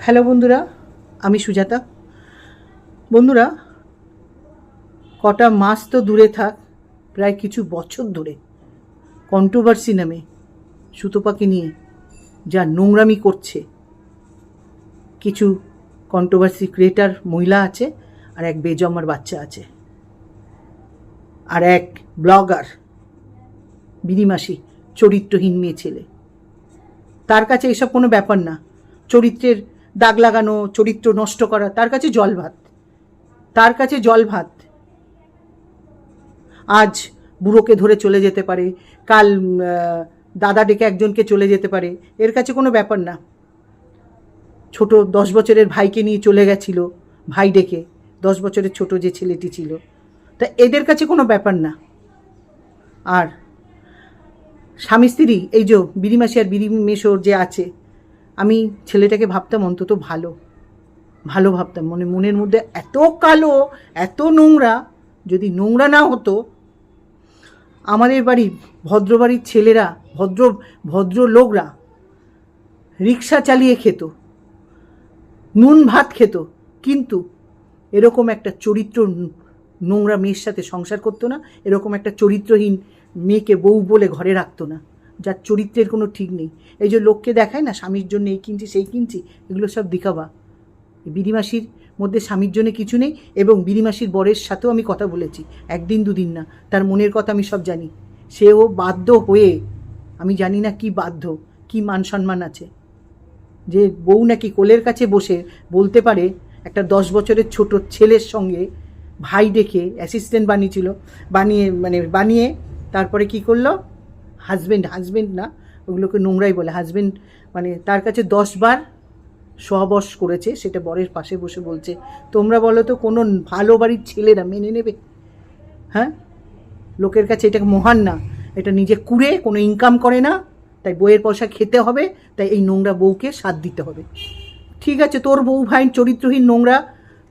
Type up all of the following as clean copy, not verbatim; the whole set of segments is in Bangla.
হ্যালো বন্ধুরা, আমি সুজাতা। বন্ধুরা, কটা মাস তো দূরে থাক, প্রায় কিছু বছর ধরে কন্ট্রোভার্সি নামে সুতপাকে নিয়ে যা নোংরামি করছে কিছু কন্ট্রোভার্সি ক্রিয়েটার মহিলা আছে, আর এক বেজম্মার বাচ্চা আছে, আর এক ব্লগার বিনিমাসি চরিত্রহীন মেয়ে ছেলে। তার কাছে এসব কোনো ব্যাপার না। চরিত্রের দাগ লাগানো, চরিত্র নষ্ট করা তার কাছে জল ভাত। তার কাছে জল ভাত। আজ বুড়োকে ধরে চলে যেতে পারে, কাল দাদা ডেকে একজনকে চলে যেতে পারে, এর কাছে কোনো ব্যাপার না। ছোট 10 বছরের ভাইকে নিয়ে চলে গেছিল, ভাই ডেকে, 10 বছরের ছোট যে ছেলেটি ছিল, তা এদের কাছে কোনো ব্যাপার না। আর স্বামী স্ত্রী এই যে বিরিমাসি আর বিরিমেশোর যে আছে, আমি ছেলেটাকে ভাবতাম অন্তত ভালো ভালো ভাবতাম, মনের মধ্যে এত কালো, এত নোংরা। যদি নোংরা না হতো, আমাদের বাড়ির ভদ্রবাড়ির ছেলেরা, ভদ্র লোকরা রিক্সা চালিয়ে খেত, নুন ভাত খেত, কিন্তু এরকম একটা চরিত্র নোংরা মেয়ের সাথে সংসার করতো না, এরকম একটা চরিত্রহীন মেয়েকে বউ বলে ঘরে রাখতো না, যার চরিত্রের কোনো ঠিক নেই। এই যে লোককে দেখায় না, স্বামীর জন্য এই কিনছি সেই কিনছি, এগুলো সব দিখাবা। বিরিমাসির মধ্যে স্বামীর জন্য কিছু নেই, এবং বিরিমাসির বরের সাথেও আমি কথা বলেছি, একদিন দুদিন না, তার মনের কথা আমি সব জানি। সেও বাধ্য হয়ে, আমি জানি না কি বাধ্য, কি মান সম্মান আছে, যে বউ নাকি কোলের কাছে বসে বলতে পারে একটা 10 বছরের ছোট ছেলের সঙ্গে ভাই ডেকে অ্যাসিস্ট্যান্ট বানিয়ে তারপরে কি করলো, হাজব্যান্ড না, ওগুলোকে নোংরাই বলে, হাজব্যান্ড মানে তার কাছে 10 বার সহবাস করেছে, সেটা বরের পাশে বসে বলছে। তোমরা বলো তো, কোনো ভালো বাড়ির ছেলেরা মেনে নেবে? হ্যাঁ, লোকের কাছে এটা মহান না, এটা নিজে কুড়ে কোনো ইনকাম করে না, তাই বইয়ের পয়সা খেতে হবে, তাই এই নোংরা বউকে সাথ দিতে হবে। ঠিক আছে, তোর বউ ভাই চরিত্রহীন নোংরা,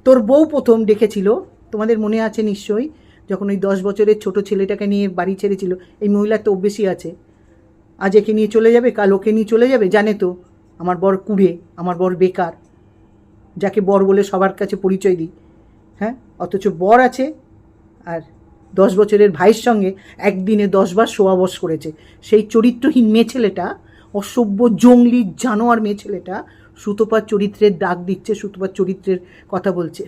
তোর বউ প্রথম ডেকেছিল, তোমাদের মনে আছে নিশ্চয়ই, যখন ওই 10 বছরের ছোট ছেলেটাকে নিয়ে বাড়ি ছেড়েছিল। এই মহিলার তো অভ্যেসই আছে, আজ একে নিয়ে চলে যাবে, কাল ওকে নিয়ে চলে যাবে। জানে তো আমার বর কুড়ে, আমার বর বেকার, যাকে বর বলে সবার কাছে পরিচয় দিই। হ্যাঁ, অথচ বর আছে, আর 10 বছরের ভাইয়ের সঙ্গে একদিনে 10 বার সহবাস করেছে। সেই চরিত্রহীন মেয়ে ছেলেটা, অসভ্য জঙ্গলি জানোয়ার মেয়ে ছেলেটা সুতপার চরিত্রের ডাক দিচ্ছে, সুতপার চরিত্রের কথা বলছে।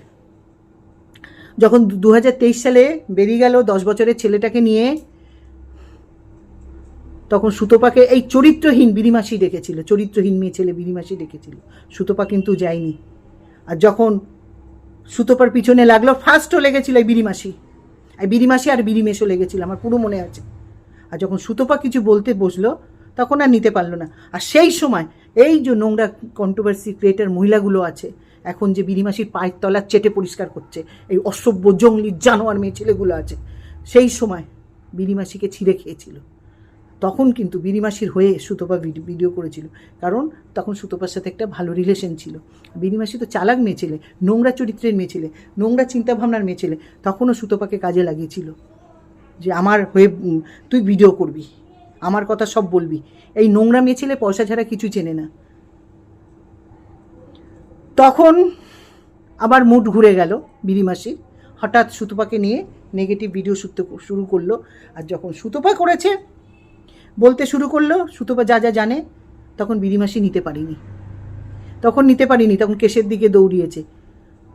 যখন 2023 সালে বেরিয়ে গেল 10 বছরের ছেলেটাকে নিয়ে, তখন সুতপাকে এই চরিত্রহীন বিরিমাসি ডেকেছিল, চরিত্রহীন মেয়ে ছেলে বিরিমাসি ডেকেছিল। সুতপা কিন্তু যায়নি। আর যখন সুতপার পিছনে লাগলো, ফার্স্টও লেগেছিল এই বিরিমাসি আর বিরিমেশও লেগেছিল, আমার পুরো মনে আছে। আর যখন সুতপা কিছু বলতে বসলো, তখন আর নিতে পারলো না। আর সেই সময় এই যে নোংরা কন্ট্রোভার্সি ক্রিয়েটার মহিলাগুলো আছে, এখন যে বিরিমাসির পায়ের তলা চেটে পরিষ্কার করছে, এই অসভ্য জঙ্গলি জানোয়ার মেয়ে ছেলেগুলো আছে, সেই সময় বিরিমাসিকে ছিঁড়ে খেয়েছিল। তখন কিন্তু বিরিমাসির হয়ে সুতপা ভিডিও করেছিল, কারণ তখন সুতপার সাথে একটা ভালো রিলেশন ছিল। বিরিমাসি তো চালাক মেয়ে ছেলে, নোংরা চরিত্রের মেয়ে ছেলে, নোংরা চিন্তাভাবনার মেয়ে ছেলে, তখনও সুতপাকে কাজে লাগিয়েছিল যে আমার হয়ে তুই ভিডিও করবি, আমার কথা সব বলবি। এই নোংরা মেয়ে ছেলে পয়সা ছাড়া কিছু চেনে না। তখন আবার মুড ঘুরে গেল বিরিমাসির, হঠাৎ সুতপাকে নিয়ে নেগেটিভ ভিডিও শুরু করলো। আর যখন সুতপা করেছে, বলতে শুরু করলো, সুতপা যা যা জানে, তখন বিরিমাসি নিতে পারিনি, তখন কেসের দিকে দৌড়িয়েছে।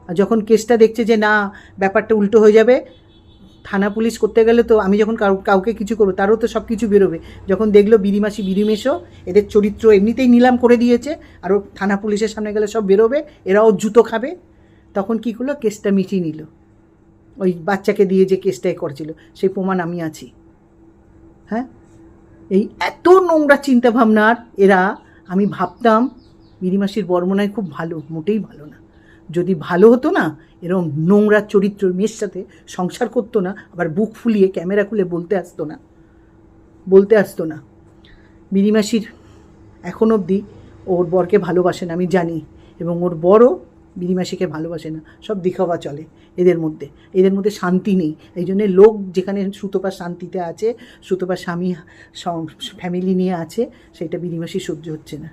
আর যখন কেসটা দেখছে যে না, ব্যাপারটা উল্টো হয়ে যাবে, থানা পুলিশ করতে গেলে তো আমি যখন কাউকে কিছু করবো তারও তো সব কিছু বেরোবে। যখন দেখলো বিরিমাসি বিরিমেশও এদের চরিত্র এমনিতেই নিলাম করে দিয়েছে, আরও থানা পুলিশের সামনে গেলে সব বেরোবে, এরাও জুতো খাবে, তখন কী করলো, কেসটা মিটিয়ে নিল। ওই বাচ্চাকে দিয়ে যে কেসটাই করছিল, সেই প্রমাণ আমি আছি। হ্যাঁ, এই এত নোংরা চিন্তাভাবনার এরা, আমি ভাবতাম বিরিমাসির বর্মনায় খুব ভালো, মোটেই ভালো না। যদি ভালো হতো না, এরকম নোংরা চরিত্র মেয়ের সাথে সংসার করতো না, আবার বুক ফুলিয়ে ক্যামেরা খুলে বলতে আসতো না। বিরিমাসির এখন অবধি ওর বরকে ভালোবাসে না, আমি জানি, এবং ওর বরও বিরিমাসিকে ভালোবাসে না, সব দিখাওয়া চলে এদের মধ্যে শান্তি নেই। এই জন্যে লোক যেখানে সুতপার শান্তিতে আছে, সুতপার স্বামী ফ্যামিলি নিয়ে আছে, সেটা বিরিমাসি সহ্য হচ্ছে না।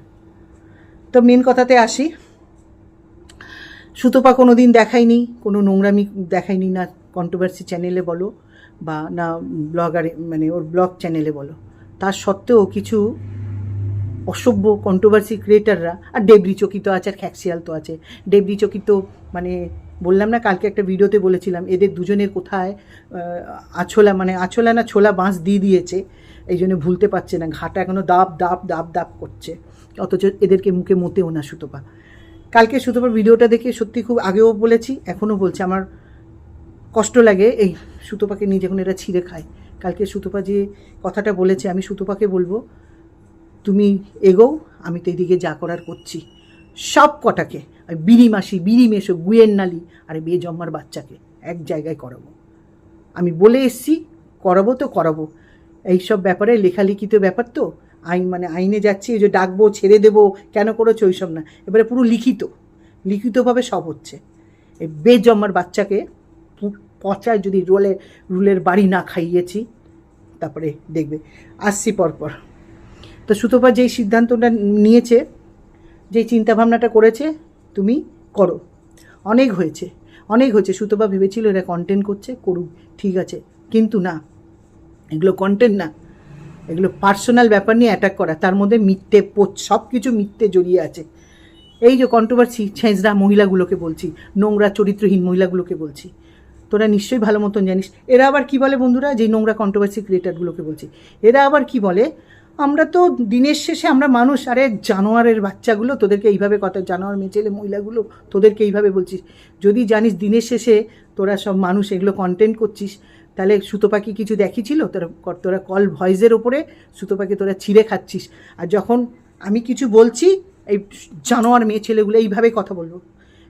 তো মেন কথাতে আসি, সুতপা কোনো দিন দেখায়নি, কোনো নোংরামি দেখায়নি, না কন্ট্রোভার্সি চ্যানেলে বলো বা না ব্লগারে মানে ওর ব্লগ চ্যানেলে বলো। তার সত্ত্বেও কিছু অসভ্য কন্ট্রোভার্সি ক্রিয়েটাররা, আর ডেবরি চকি তো আছে, আর খ্যাকশিয়াল তো আছে। ডেবরি চকি তো মানে বললাম না, কালকে একটা ভিডিওতে বলেছিলাম এদের দুজনের কোথায় আছলা মানে আছলা না ছোলা বাঁশ দিয়ে দিয়েছে, এই জন্য ভুলতে পারছে না, ঘাটা এখনও দাব দাব দাব দাব করছে, অথচ এদেরকে মুখে মতেও না সুতপা। কালকে সুতপার ভিডিওটা দেখে সত্যি খুব আগেও বলেছি, এখনও বলছি, আমার কষ্ট লাগে এই সুতপাকে নিয়ে যখন এরা ছিঁড়ে খায়। কালকে সুতপা যে কথাটা বলেছে, আমি সুতপাকে বলবো তুমি এগোও, আমি তো এইদিকে যা করার করছি। সব কটাকে বিড়ি মাসি, বিড়ি মেশো, গুয়ের নালি আর বিয়ে জম্মার বাচ্চাকে এক জায়গায় করাবো। আমি বলে এসছি, করাবো তো করাবো। এইসব ব্যাপারে লেখালেখিতে ব্যাপার তো, আইন মানে আইনে যাচ্ছি, এই যে ডাকবো ছেড়ে দেবো কেন করেছো ওইসব না, এবারে পুরো লিখিতভাবে সব হচ্ছে। এই বেজম্মার বাচ্চাকে পচায় যদি রুলের বাড়ি না খাইয়েছি, তারপরে দেখবে। আসছি পরপর। তো সুতপা যেই সিদ্ধান্তটা নিয়েছে, যেই চিন্তাভাবনাটা করেছে, তুমি করো। অনেক হয়েছে। সুতপা ভেবেছিল এরা কন্টেন্ট করছে, করুক, ঠিক আছে, কিন্তু না, এগুলো কন্টেন্ট না, এগুলো পার্সোনাল ব্যাপার নিয়ে অ্যাটাক করা, তার মধ্যে মিথ্যে সব কিছু মিথ্যে জড়িয়ে আছে। এই যে কন্ট্রোভার্সি ছেঁচড়া মহিলাগুলোকে বলছি, নোংরা চরিত্রহীন মহিলাগুলোকে বলছি, তোরা নিশ্চয়ই ভালো মতন জানিস। এরা আবার কি বলে বন্ধুরা, যেই নোংরা কন্ট্রোভার্সি ক্রিয়েটারগুলোকে বলছি, এরা আবার কি বলে, আমরা তো দিনের শেষে আমরা মানুষ, আরে জানোয়ারের বাচ্চাগুলো, তোদেরকে এইভাবে কথা, জানোয়ার মেয়েছেলে মহিলাগুলো তোদেরকে এইভাবে বলছিস। যদি জানিস দিনের শেষে তোরা সব মানুষ, এগুলো কন্টেন্ট করছিস, তাহলে সুতপাকে কিছু দেখিছিল? তোরা কল ভয়েসের ওপরে সুতপাকে তোরা ছিঁড়ে খাচ্ছিস। আর যখন আমি কিছু বলছি, এই জানোয়ার মেয়ে ছেলেগুলো এইভাবে কথা বলবো,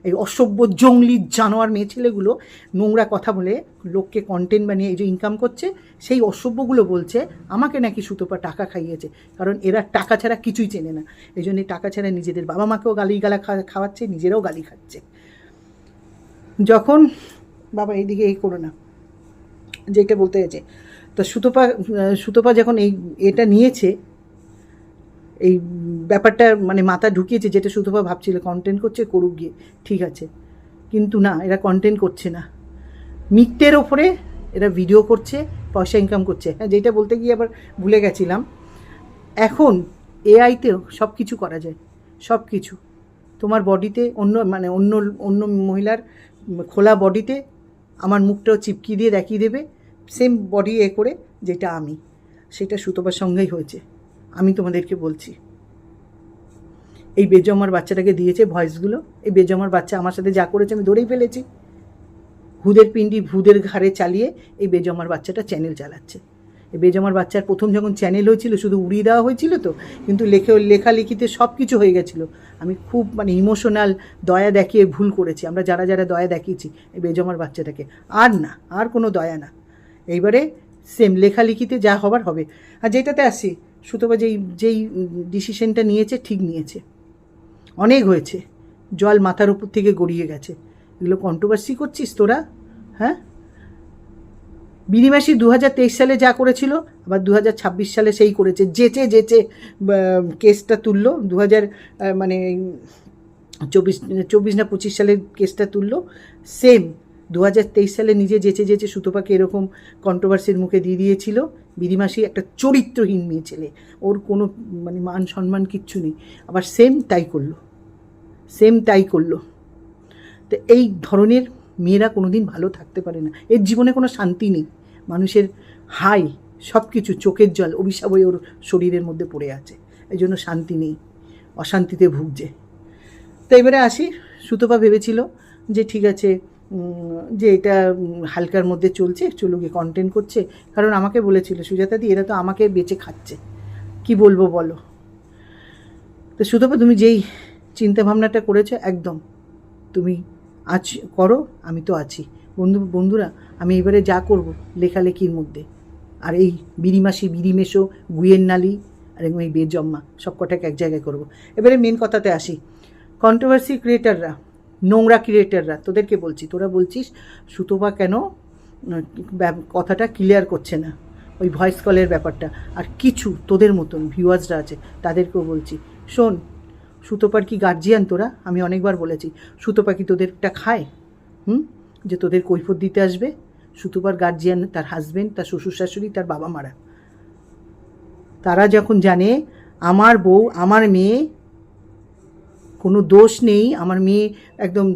এই অসভ্য জঙ্গলি জানোয়ার মেয়ে ছেলেগুলো নোংরা কথা বলে লোককে কন্টেন্ট বানিয়ে এই যে ইনকাম করছে, সেই অসভ্যগুলো বলছে আমাকে নাকি সুতপা টাকা খাইয়েছে, কারণ এরা টাকা ছাড়া কিছুই চেনে না। এই জন্য টাকা ছাড়া নিজেদের বাবা মাকেও গালা খাওয়াচ্ছে, নিজেরাও গালি খাচ্ছে। যখন বাবা এইদিকে এই করো না, যেটা বলতে গেছে, তো সুতপা যখন এটা নিয়েছে, এই ব্যাপারটা মানে মাথা ঢুকিয়েছে, যেটা সুতপা ভাবছিল কন্টেন্ট করছে, করুক গিয়ে, ঠিক আছে, কিন্তু না, এরা কন্টেন্ট করছে না, মিথ্যের ওপরে এরা ভিডিও করছে, পয়সা ইনকাম করছে। হ্যাঁ, যেটা বলতে গিয়ে আবার ভুলে গেছিলাম, এখন এআইতেও সব কিছু করা যায়, সব কিছু। তোমার বডিতে অন্য মহিলার খোলা বডিতে আমার মুখটাও চিপকি দিয়ে দেখিয়ে দেবে, সেম বডি করে, যেটা আমি, সেটা সুতপার সঙ্গেই হয়েছে। আমি তোমাদেরকে বলছি, এই বেজমার বাচ্চাটাকে দিয়েছে ভয়েসগুলো, এই বেজমার বাচ্চা আমার সাথে যা করেছে আমি ধরেই ফেলেছি। ভূদের পিণ্ডি ভূদের ঘাড়ে চালিয়ে এই বেজমার বাচ্চাটা চ্যানেল চালাচ্ছে। এই বেজমার বাচ্চার প্রথম যখন চ্যানেল হয়েছিল শুধু উড়িয়ে দেওয়া হয়েছিল তো, কিন্তু লেখালেখিতে সব কিছু হয়ে গেছিলো। আমি খুব ইমোশনাল দয়া দেখিয়ে ভুল করেছি, আমরা যারা যারা দয়া দেখিয়েছি এই বেজমার বাচ্চাটাকে, আর না, আর কোনো দয়া না। এইবারে সেম লেখালেখিতে যা হবার হবে। আর যেটাতে আসি, সুতপা যেই ডিসিশনটা নিয়েছে, ঠিক নিয়েছে। অনেক হয়েছে, জল মাথার উপর থেকে গড়িয়ে গেছে। এগুলো কন্ট্রোভার্সি করছিস তোরা? হ্যাঁ, বিনিমাসী 2023 সালে যা করেছিল, আবার 2026 সালে সেই করেছে, যেচে কেসটা তুললো, 24 না 25 সালে কেসটা তুললো, সেম 2023 সালে নিজে যেচে সুতপাকে এরকম কন্ট্রোভার্সির মুখে দিয়ে দিয়েছিল। বিনিমাসী একটা চরিত্রহীন মেয়ে ছেলে, ওর কোনো মান সম্মান কিচ্ছু নেই, আবার সেম তাই করলো। তো এই ধরনের মেয়েরা কোনো দিন ভালো থাকতে পারে না, এর জীবনে কোনো শান্তি নেই। মানুষের হাই সব কিছু, চোখের জল অভিশাপ হয়ে ওর শরীরের মধ্যে পড়ে আছে, এই জন্য শান্তি নেই, অশান্তিতে ভুগছে। তো এবারে আসি, সুতপা ভেবেছিল যে ঠিক আছে, যে এটা হালকার মধ্যে চলছে, চলুকে কন্টেন্ট করছে, কারণ আমাকে বলেছিল সুজাতাদি এরা তো আমাকে বেঁচে খাচ্ছে, কি বলবো বলো। তো সুতপা তুমি যেই চিন্তাভাবনাটা করেছো, একদম তুমি করো, আমি তো আছি। বন্ধুরা, আমি এবারে যা করব লেখালেখির মধ্যে, আর এই বিড়িমেশো, গুয়ের নালি আর এই বেজম্মা সব কটাকে এক জায়গায় করব। এবারে মেন কথাতে আসি, কন্ট্রোভার্সি ক্রিয়েটাররা, নোংরা ক্রিয়েটাররা, তোদেরকে বলছি, তোরা বলছিস সুতপা কেন কথাটা ক্লিয়ার করছে না, ওই ভয়েস কলের ব্যাপারটা। আর কিছু তোদের মতন ভিউয়ার্সরা আছে, তাদেরকেও বলছি, শোন, সুতোপার কি গার্জিয়ান তোরা? আমি অনেকবার বলেছি, সুতোপা কি তোদেরটা খায়? যে তোদের কৈফত দিতে আসবে? সুতোপার গার্জিয়ান তার হাজবেন্ড, তার শ্বশুর শাশুড়ি, তার বাবা মারা। তারা যখন জানে আমার বউ, আমার মেয়ে কোনো দোষ নেই, আমার মেয়ে একদম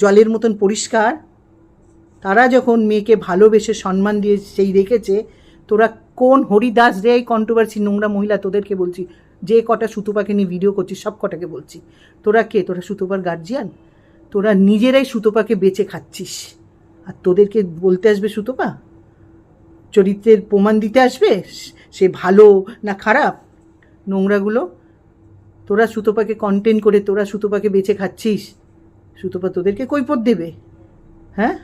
জলের মতন পরিষ্কার, তারা যখন মেয়েকে ভালোবেসে সম্মান দিয়ে সেই রেখেছে, তোরা কোন হরিদাস রে এই কন্ট্রোভার্সি নোংরা মহিলা? তোদেরকে বলছি, যে কটা সুতোপাকে নিয়ে ভিডিও করছিস সব কটাকে বলছি, তোরা কে? তোরা সুতোপার গার্জিয়ান? তোরা নিজেরাই সুতোপাকে বেচে খাচ্ছিস, আর তোদেরকে বলতে আসবে সুতোপা? চরিত্রের প্রমাণ দিতে আসবে সে ভালো না খারাপ? নোংরাগুলো তোরা সুতোপাকে কন্টেন্ট করে তোরা সুতোপাকে বেচে খাচ্ছিস, সুতোপা তোদেরকে কৈফত দেবে? হ্যাঁ?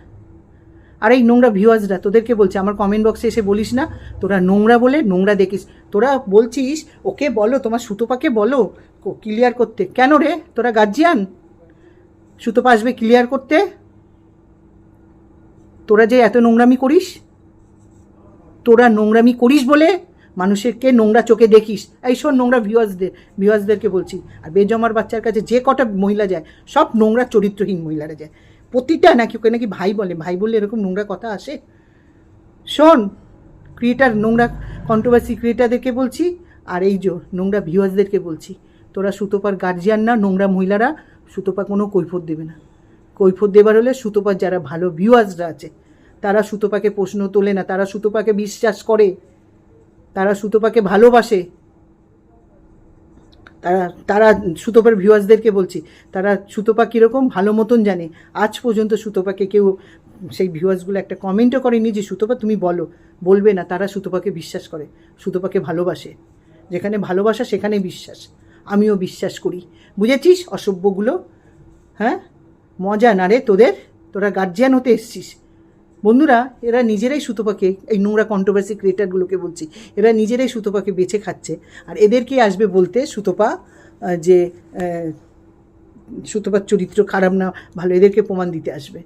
আর এই নোংরা ভিউয়ার্সরা, তোদেরকে বলছে, আমার কমেন্ট বক্সে এসে বলিস না তোরা নোংরা বলে নোংরা দেখিস। তোরা বলছিস ওকে বলো, তোমার সুতোপাকে বলো ক্লিয়ার করতে। কেন রে? তোরা গার্জিয়ান? সুতোপা আসবে ক্লিয়ার করতে? তোরা যে এত নোংরামি করিস, তোরা নোংরামি করিস বলে মানুষেরকে নোংরা চোখে দেখিস। এই শোন, নোংরা ভিউয়ার্সদেরকে বলছি, আর বেজমার বাচ্চার কাছে যে কটা মহিলা যায় সব নোংরা চরিত্রহীন মহিলারা যায়, প্রতিটা। নাকি ওকে নাকি ভাই বলে, ভাই বললে এরকম নোংরা কথা আসে? শোন, ক্রিয়েটার, নোংরা কন্ট্রোভার্সি ক্রিয়েটারদেরকে বলছি, আর এই যে নোংরা ভিউয়ার্সদেরকে বলছি, তোরা সুতোপার গার্জিয়ান না। নোংরা মহিলারা সুতোপা কোনো কৈফত দেবে না। কৈফত দেবার হলে সুতোপার যারা ভালো ভিউয়ার্সরা আছে তারা সুতোপাকে প্রশ্ন তোলে না, তারা সুতোপাকে বিশ্বাস করে, তারা সুতোপাকে ভালোবাসে। তারা সুতোপার ভিউয়ার্সদেরকে বলছি, তারা সুতোপা কীরকম ভালো মতন জানে। আজ পর্যন্ত সুতোপাকে কেউ, সেই ভিউয়ার্সগুলো একটা কমেন্টও করেনি যে সুতোপা তুমি বলো, বলবে না। তারা সুতোপাকে বিশ্বাস করে, সুতোপাকে ভালোবাসে। যেখানে ভালোবাসা সেখানে বিশ্বাস। আমিও বিশ্বাস করি। বুঝেছিস অসভ্যগুলো? হ্যাঁ, মজা না রে তোদের? তোরা গার্জিয়ান হতে এসছিস। বন্ধুরা, এরা নিজেরাই সুতোপাকে, এই নোংরা কন্ট্রোভার্সি ক্রিয়েটারগুলোকে বলছি, এরা নিজেরাই সুতোপাকে বেছে খাচ্ছে। আর এদেরকে আসবে বলতে সুতোপা যে সুতোপার চরিত্র খারাপ না ভালো, এদেরকে প্রমাণ দিতে আসবে।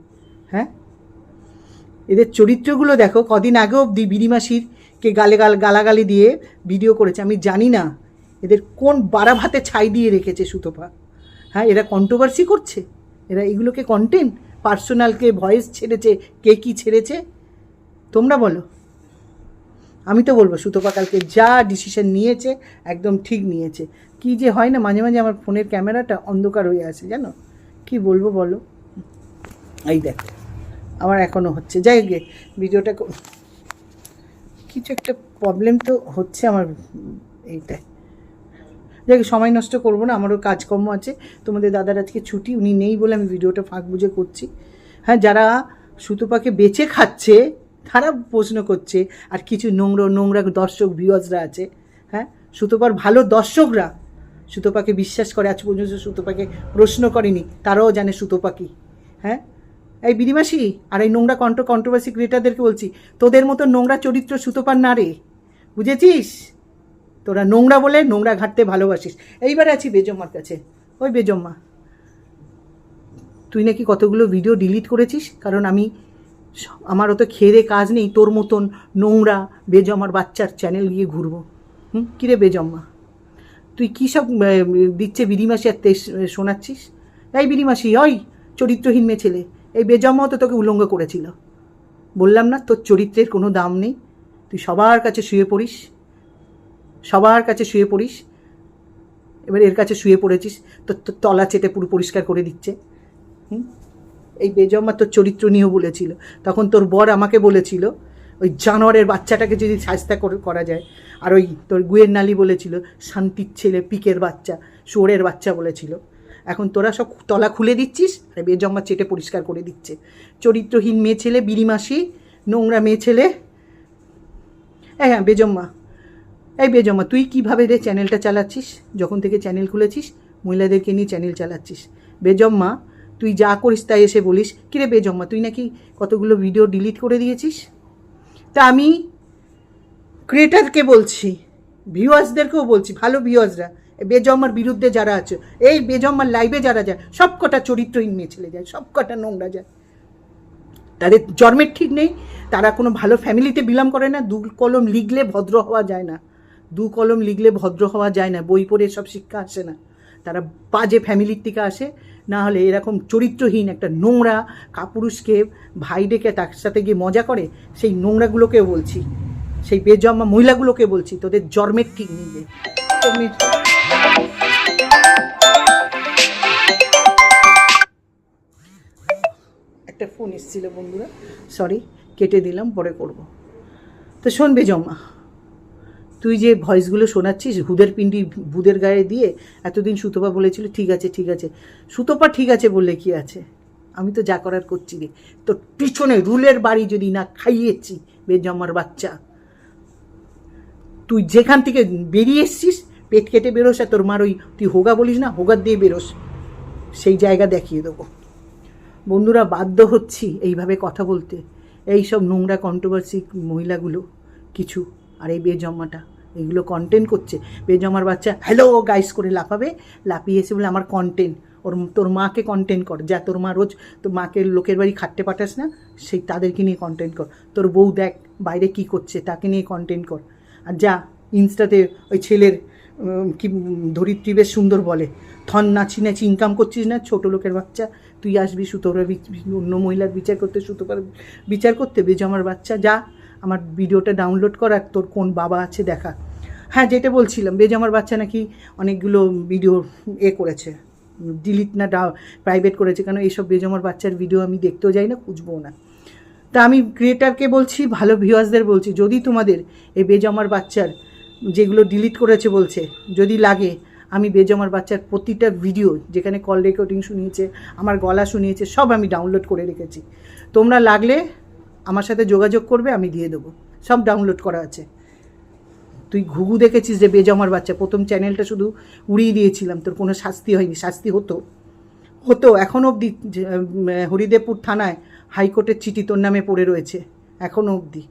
হ্যাঁ, এদের চরিত্রগুলো দেখো। কদিন আগেও বিড়িমাসিরকে গালাগালি দিয়ে ভিডিও করেছে। আমি জানি না এদের কোন বাড়া ভাতে ছাই দিয়ে রেখেছে সুতোপা। হ্যাঁ, এরা কন্ট্রোভার্সি করছে, এরা এগুলোকে কন্টেন্ট, পার্সোনালকে ভয়েস ছেড়েছে, কে কী ছেড়েছে তোমরা বলো। আমি তো বলবো সুতোপা কালকে যা ডিসিশন নিয়েছে একদম ঠিক নিয়েছে। কি যে হয় না, মাঝে মাঝে আমার ফোনের ক্যামেরাটা অন্ধকার হয়ে আসে, জানো কি বলবো বলো? এই দেখ, আমার এখনও হচ্ছে। যাই গে, ভিডিওটা কিছু একটা প্রবলেম তো হচ্ছে আমার এইটাই। যাই, সময় নষ্ট করবো না, আমারও কাজকর্ম আছে। তোমাদের দাদার আজকে ছুটি, উনি নেই বলে আমি ভিডিওটা ফাঁক বুঝে করছি। হ্যাঁ, যারা সুতোপাকে বেচে খাচ্ছে তারা প্রশ্ন করছে, আর কিছু নোংরা দর্শক ভিউয়ার্সরা আছে, হ্যাঁ, সুতোপার ভালো দর্শকরা সুতোপাকে বিশ্বাস করে। আজ পর্যন্ত সুতোপাকে প্রশ্ন করেনি, তারাও জানে সুতোপা কী। হ্যাঁ, এই বিড়িমাসি আর এই নোংরা কন্ট্রোভার্সি ক্রিয়েটারদেরকে বলছি, তোদের মতো নোংরা চরিত্র সুতোপার না রে, বুঝেছিস? তোরা নোংরা বলে নোংরা ঘাঁটতে ভালোবাসিস। এইবার আছি বেজম্মার কাছে। ওই বেজম্মা, তুই নাকি কতগুলো ভিডিও ডিলিট করেছিস, কারণ আমার অত খেয়ে কাজ নেই তোর মতন নোংরা বেজম্মার বাচ্চার চ্যানেল গিয়ে ঘুরবো। কিরে বেজম্মা, তুই কী সব দিচ্ছে বিড়িমাসি আর শোনাচ্ছিস? এই বিড়িমাসি, ওই চরিত্রহীন মেয়ে ছেলে, এই বেজম্মাও তো তোকে উলঙ্গ করেছিল। বললাম না তোর চরিত্রের কোনো দাম নেই, তুই সবার কাছে শুয়ে পড়িস, সবার কাছে শুয়ে পড়িস। এবার এর কাছে শুয়ে পড়েছিস, তোর তলা চেটে পুরো পরিষ্কার করে দিচ্ছে। এই বেজম্মা তোর চরিত্র নিয়েও বলেছিল, তখন তোর বর আমাকে বলেছিল ওই জানোয়ারের বাচ্চাটাকে যদি শাস্তা করা যায়। আর ওই তোর গুয়ের নালি বলেছিল শান্তির ছেলে, পিকের বাচ্চা, শুয়োরের বাচ্চা বলেছিল। এখন তোরা সব তলা খুলে দিচ্ছিস, আর বেজম্মা চেটে পরিষ্কার করে দিচ্ছে। চরিত্রহীন মেয়ে ছেলে, বিড়িমাসি, নোংরা মেয়ে ছেলে। হ্যাঁ বেজম্মা, এই বেজম্মা, তুই কীভাবে রে চ্যানেলটা চালাচ্ছিস? যখন থেকে চ্যানেল খুলেছিস মহিলাদেরকে নিয়ে চ্যানেল চালাচ্ছিস। বেজম্মা, তুই যা করিস তাই এসে বলিস। কিরে বেজম্মা, তুই নাকি কতগুলো ভিডিও ডিলিট করে দিয়েছিস? তা আমি ক্রিয়েটারকে বলছি, ভিউয়ার্সদেরকেও বলছি, ভালো ভিউয়ার্সরা, বেজম্মার বিরুদ্ধে যারা আছে, এই বেজম্মার লাইভে যারা যায় সব কটা চরিত্রহীন মেয়ে ছেলে যায়, সব কটা নোংরা যায়। তাদের জন্মের ঠিক নেই, তারা কোনো ভালো ফ্যামিলিতে বিলং করে না। দু কলম লিখলে ভদ্র হওয়া যায় না, দু কলম লিখলে ভদ্র হওয়া যায় না, বই পড়ে সব শিক্ষা আসে না। তারা বাজে ফ্যামিলির থেকে আসে, না হলে এরকম চরিত্রহীন একটা নোংরা কাপুরুষকে ভাই ডেকে তার সাথে গিয়ে মজা করে, সেই নোংরাগুলোকে বলছি, সেই বেজন্মা মহিলাগুলোকে বলছি, তোদের জন্মের ঠিক নেই। একটা ফোন এসেছিল বন্ধুরা, সরি, কেটে দিলাম, পরে করব। তো শোন বেজম্মা, তুই যে ভয়েসগুলো শোনাচ্ছিস হুদের পিন্ডি ভুদের গায়ে দিয়ে, এতদিন সুতপা বলেছিল ঠিক আছে ঠিক আছে, সুতপা ঠিক আছে বললে কি আছে, আমি তো যা করার করছি রে। তোর পিছনে রুলের বাড়ি যদি না খাইয়েছি বেজম্মার বাচ্চা, তুই যেখান থেকে বেরিয়ে এসছিস পেট কেটে বেরোস, আর তোর মার ওই তুই হোগা বলিস না, হোগার দিয়ে বেরোস, সেই জায়গা দেখিয়ে দেবো। বন্ধুরা বাধ্য হচ্ছি এইভাবে কথা বলতে, এই সব নোংরা কন্ট্রোভার্সি মহিলাগুলো কিছু, আর এই বেজম্মাটা এইগুলো কন্টেন্ট করছে। বেজম্মার বাচ্চা হ্যালো গাইস করে লাফাবে, লাফিয়ে এসে বলে আমার কন্টেন্ট, তোর মাকে কন্টেন্ট কর, যা তোর মা রোজ তোর মাকে লোকের বাড়ি খাটতে পাঠাস না, সেই তাদেরকে নিয়ে কন্টেন্ট কর, তোর বউ দেখ বাইরে কি করছে তাকে নিয়ে কন্টেন্ট কর, আর যা ইনস্টাতে ওই ছেলের কি ধরিত্রী বেশ সুন্দর বলে, থন নাচি নাচি ইনকাম করছিস না ছোটো লোকের বাচ্চা, তুই আসবি সুতোর অন্য মহিলার বিচার করতে, সুতোর বিচার করতে, বেজম্মার বাচ্চা যা আমার ভিডিওটা ডাউনলোড কর, আর তোর কোন বাবা আছে দেখা। হ্যাঁ যেটা বলছিলাম, বেজম্মার বাচ্চা নাকি অনেকগুলো ভিডিও করেছে, ডিলিট না প্রাইভেট করেছে, কারণ এইসব বেজম্মার বাচ্চার ভিডিও আমি দেখতেও যাই না, খুঁজবও না। তা আমি ক্রিয়েটারকে বলছি, ভালো ভিউয়ার্সদের বলছি, যদি তোমাদের এই বেজম্মার বাচ্চার যেগুলো ডিলিট করেছে বলছে যদি লাগে, আমি বেজম্মার বাচ্চার প্রতিটা ভিডিও যেখানে কল রেকর্ডিং শুনিয়েছে, আমার গলা শুনিয়েছে, সব আমি ডাউনলোড করে রেখেছি। তোমরা লাগলে আমার সাথে যোগাযোগ করবে, আমি দিয়ে দেবো, সব ডাউনলোড করা আছে। তুই ঘুঘু দেখেছিস যে বেজম্মার বাচ্চা, প্রথম চ্যানেলটা শুধু উড়িয়ে দিয়েছিলাম, তোর কোনো শাস্তি হয়নি, শাস্তি হতো এখনও অবধি হরিদেবপুর থানায় হাইকোর্টের চিঠি তোর নামে পড়ে রয়েছে, এখনও অবধি,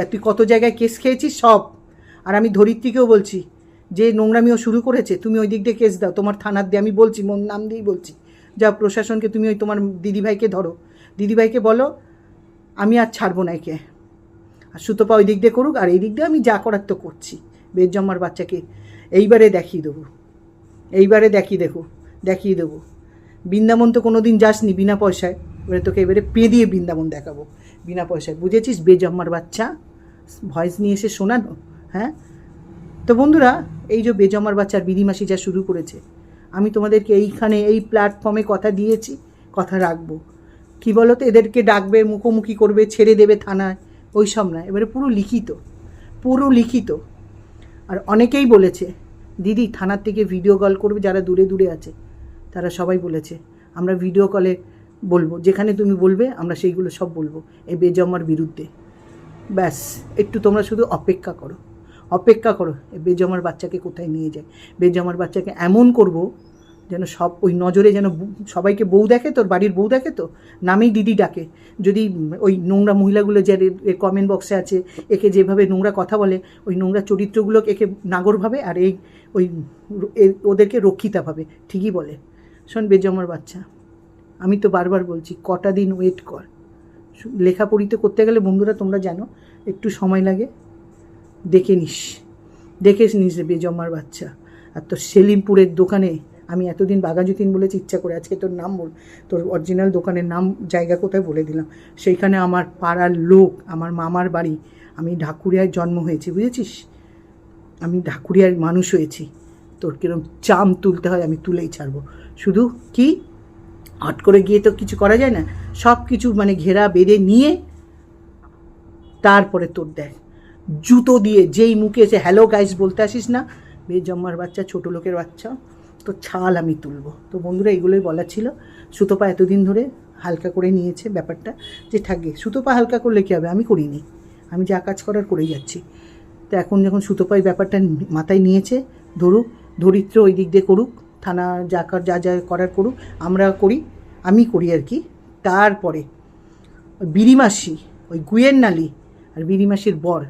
আর তুই কত জায়গায় কেস খেয়েছিস সব। আর আমি ধরিত্রীকেও বলছি, যে নোংরামিও শুরু করেছে, তুমি ওই দিক দিয়ে কেস দাও, তোমার থানার দিয়ে, আমি বলছি মন নাম দিয়েই বলছি, যা প্রশাসনকে তুমি ওই তোমার দিদিভাইকে ধরো, দিদিভাইকে বলো আমি আর ছাড়বো না একে, আর সুতপা ওই দিক দিয়ে করুক, আর এই দিক দিয়ে আমি যা করার তো করছি। বেজম্মার বাচ্চাকে এইবারে দেখিয়ে দেবো। বৃন্দাবন তো কোনো দিন যাসনি বিনা পয়সায়, এবারে তোকে এবারে পেঁদিয়ে বৃন্দাবন দেখাবো বিনা পয়সায়, বুঝেছিস বেজম্মার বাচ্চা? ভয়েস নিয়ে এসে শোনানো। হ্যাঁ তো বন্ধুরা, এই যে বেজম্মার বাচ্চার বিধিমাসি যা শুরু করেছে, আমি তোমাদেরকে এইখানে এই প্ল্যাটফর্মে কথা দিয়েছি, কথা রাখবো। কী বলো তো, এদেরকে ডাকবে, মুখোমুখি করবে, ছেড়ে দেবে থানায়, ওই সব না, এবারে পুরো লিখিত। আর অনেকেই বলেছে দিদি থানার থেকে ভিডিও কল করবে, যারা দূরে দূরে আছে তারা সবাই বলেছে আমরা ভিডিও কলে বলবো, যেখানে তুমি বলবে আমরা সেইগুলো সব বলবো এই বেজম্মার বিরুদ্ধে। ব্যাস একটু তোমরা শুধু অপেক্ষা করো এই বেজম্মার বাচ্চাকে কোথায় নিয়ে যায়। বেজম্মার বাচ্চাকে এমন করব যেন সব ওই নজরে, যেন সবাইকে বউ দেখে, তোর বাড়ির বউ দেখে, তো নামেই দিদি ডাকে। যদি ওই নোংরা মহিলাগুলো যে কমেন্ট বক্সে আছে, একে যেভাবে নোংরা কথা বলে, ওই নোংরা চরিত্রগুলোকে একে নাগর ভাবে, আর ওদেরকে রক্ষিতা ভাবে, ঠিকই বলে। শোন বেজম্মার বাচ্চা, আমি তো বারবার বলছি কটা দিন ওয়েট কর, লেখাপড়িতে করতে গেলে বন্ধুরা তোমরা জানো একটু সময় লাগে, দেখে নিস বেজম্মার বাচ্চা। আর তোর সেলিমপুরের দোকানে আমি এতদিন বাঘাযতীন বলেছি ইচ্ছা করে, আজকে তোর নাম বল, তোর অরিজিনাল দোকানের নাম জায়গা কোথায় বলে দিলাম। সেইখানে আমার পাড়ার লোক, আমার মামার বাড়ি, আমি ঢাকুরিয়ায় জন্ম হয়েছি, বুঝেছিস, আমি ঢাকুরিয়ার মানুষ হয়েছি। তোর কিরম চাম তুলতে হয় আমি তুলেই ছাড়বো, শুধু কি হট করে গিয়ে তো কিছু করা যায় না, সব কিছু মানে ঘেরা বেঁধে নিয়ে তারপরে তোর দেখ জুতো দিয়ে যেই মুখে এসে হ্যালো গাইস বলতে আসিস না, বেজম্মার বাচ্চা, ছোটো লোকের বাচ্চা, তো ছাল আমি তুলবো। তো বন্ধুরা এগুলোই বলার ছিল। সুতপা এতদিন ধরে হালকা করে নিয়েছে ব্যাপারটা, যে থাকবে, সুতপা হালকা করলে কী হবে, আমি করিনি, আমি যা কাজ করার করেই যাচ্ছি। তো এখন যখন সুতপা এই ব্যাপারটা মাথায় নিয়েছে, ধরিত্র ওই দিক দিয়ে করুক, থানা যা করার করুক, আমি করি আর কি। তারপরে ওই বিড়িমাসি, ওই গুয়ের নালি আর বিড়িমাসির বর,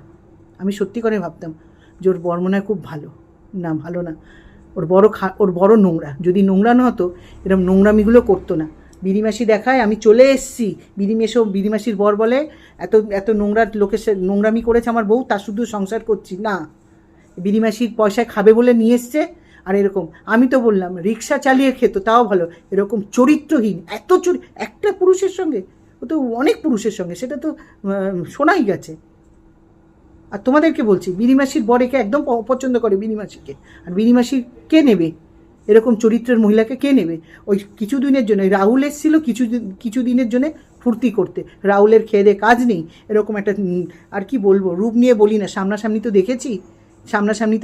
আমি সত্যি করে ভাবতাম যে ওর বর মনে হয় খুব ভালো না, ওর বড় নোংরা। যদি নোংরা না হতো এরকম নোংরামিগুলো করতো না। বিড়িমাসি দেখায় আমি চলে এসছি, বিড়িমাসির বর বলে এত নোংরা লোকের নোংরামি করেছে আমার বউ, তার শুধু সংসার করছি না, বিড়িমাসির পয়সায় খাবে বলে নিয়ে এসছে, আর এরকম আমি তো বললাম রিক্সা চালিয়ে খেত তাও ভালো, এরকম চরিত্রহীন এত একটা পুরুষের সঙ্গে, ও তো অনেক পুরুষের সঙ্গে, সেটা তো শোনাই গেছে। আর তোমাদেরকে বলছি বিনিমাসির বরেকে একদম অপছন্দ করে বিনিমাসিকে, আর বিনিমাসি কে নেবে এরকম চরিত্রের মহিলাকে, কে নেবে? ওই কিছু দিনের জন্য রাহুল এসেছিল কিছু দিনের জন্য ফুর্তি করতে, রাহুলের খেয়ে দে কাজ নেই, এরকম একটা আর কি বলবো, রূপ নিয়ে বলি না, সামনাসামনি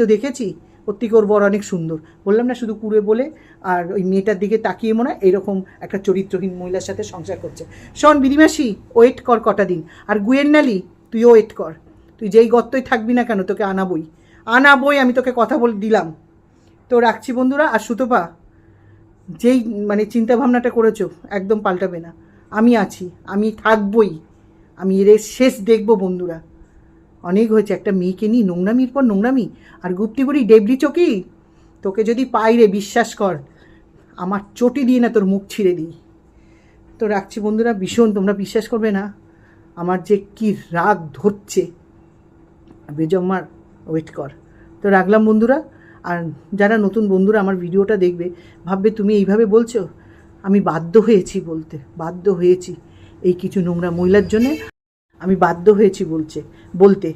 তো দেখেছি ওর থেকে ওর বর অনেক সুন্দর, বললাম না, শুধু কুড়ে বলে আর ওই মেয়েটার দিকে তাকিয়ে মনে হয় এরকম একটা চরিত্রহীন মহিলার সাথে সংসার করছে। শোন বিনিমাসি, ওয়েট কর কটা দিন, আর গুয়েন্নালি তুইও ওয়েট কর, তুই যেই গর্তই থাকবি না কেন তোকে আনাবই, আমি তোকে কথা বলে দিলাম। তো রাখছি বন্ধুরা। আর সুতপা, যেই মানে চিন্তাভাবনাটা করেছো একদম পাল্টাবে না, আমি আছি, আমি থাকবই, আমি এর শেষ দেখবো বন্ধুরা। অনেক হয়েছে, একটা মেয়েকে নিয়ে নোংরামির পর নোংরামি, আর গুপ্তিগুড়ি ডেবরি চকি, তোকে যদি পাই রে বিশ্বাস কর আমার চটি দিয়ে না তোর মুখ ছিঁড়ে দিই। তো রাখছি বন্ধুরা, ভীষণ, তোমরা বিশ্বাস করবে না আমার যে কি রাগ ধরছে। বেজম্মার ওয়েট কর। তো রাখলাম বন্ধুরা। আর যারা নতুন বন্ধুরা আমার ভিডিওটা দেখবে ভাববে তুমি এইভাবে বলছো, আমি বাধ্য হয়েছি এই কিছু নোংরা মহিলার জন্যে, আমি বাধ্য হয়েছি বলতে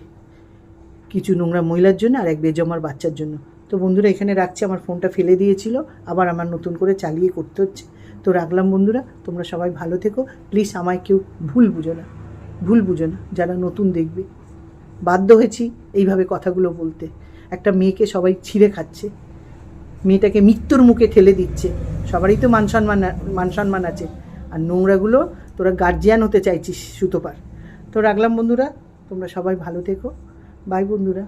কিছু নোংরা মহিলার জন্য আর এক বেজমার বাচ্চার জন্য। তো বন্ধুরা এখানে রাখছি, আমার ফোনটা ফেলে দিয়েছিল, আবার আমার নতুন করে চালিয়ে করতে হচ্ছে। তো রাখলাম বন্ধুরা, তোমরা সবাই ভালো থেকো, প্লিজ আমায় কেউ ভুল বুঝো না যারা নতুন দেখবে। বাধ্য হয়েছি এইভাবে কথাগুলো বলতে, একটা মেয়েকে সবাই ছিঁড়ে খাচ্ছে, মেয়েটাকে মৃত্যুর মুখে ঠেলে দিচ্ছে, সবারই তো মান সম্মান আছে, আর নোংরাগুলো তোরা গার্জিয়ান হতে চাইছিস সুতোপার। তো রাখলাম বন্ধুরা, তোমরা সবাই ভালো থেকো, বাই বন্ধুরা।